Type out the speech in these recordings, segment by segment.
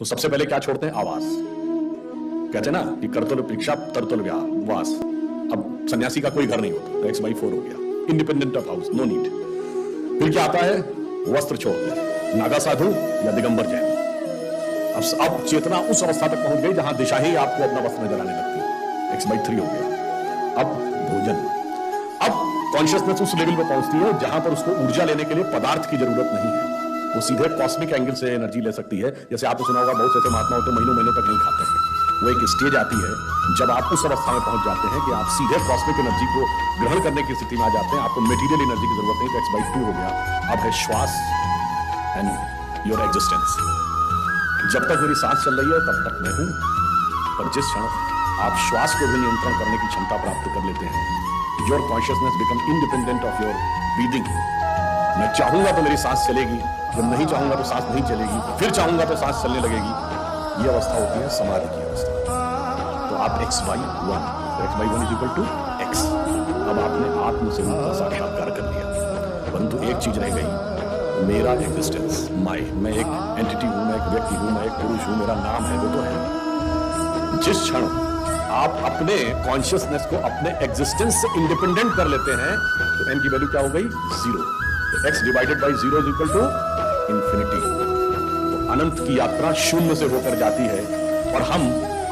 तो सबसे पहले क्या छोड़ते हैं? आवास। कहते हैं ना कि कर्तव्य परीक्षा तरतुल वास। अब सन्यासी का कोई घर नहीं होता, तो x/4 हो गया, independent of house, no need. फिर क्या आता है? वस्त्र छोड़ते हैं, नागा साधु या दिगंबर जैन। अब चेतना उस अवस्था तक पहुंच गई जहां दिशा ही आपको अपना वस्त्र नजर आने लगती है, x/3 हो गया। अब भोजन, अब कॉन्शियसनेस उस लेवल पर पहुंचती है जहां पर उसको ऊर्जा लेने के लिए पदार्थ की जरूरत नहीं है, वो सीधे कॉस्मिक एंगल से एनर्जी ले सकती है। जैसे आपने सुना होगा बहुत से ऐसे महात्मा होते हैं महीनों महीनों तक नहीं खाते हैं। वो एक स्टेज आती है जब आप उस अवस्था में पहुंच जाते हैं कि आप सीधे कॉस्मिक एनर्जी को ग्रहण करने की स्थिति में आ जाते हैं, आपको मटेरियल एनर्जी की जरूरत नहीं। तो x/2 हो गया। अब है श्वास एंड योर एग्जिस्टेंस। जब तक मेरी सांस चल रही है तब तक मैं हूं, पर जिस क्षण आप श्वास को भी नियंत्रण करने की क्षमता प्राप्त कर लेते हैं, your consciousness become independent of your breathing. मैं चाहूंगा तो मेरी सांस चलेगी, जब नहीं चाहूंगा तो सांस नहीं चलेगी, फिर चाहूंगा तो सांस चलने लगेगी। ये अवस्था होती है समाधि की अवस्था। तो आप x/1, x/1 is equal to x। अब आपने आत्म स्वरूप का साक्षात्कार कर लिया, परंतु एक चीज रह गई, मेरा एग्जिस्टेंस, मैं एक एंटिटी हूं, मैं एक व्यक्ति हूं, मैं एक पुरुष हूं, मेरा नाम है, वो तो है। जिस क्षण आप अपने कॉन्शियसनेस को अपने एग्जिस्टेंस से इंडिपेंडेंट कर लेते हैं, तो n की वैल्यू क्या हो गई? 0। तो x divided by 0 is equal to infinity. तो अनंत की यात्रा शून्य से होकर जाती है, और हम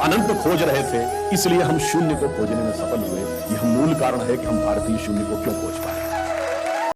अनंत खोज रहे थे, इसलिए हम शून्य को खोजने में सफल हुए। यह मूल कारण है कि हम भारतीय शून्य को क्यों खोज पाए।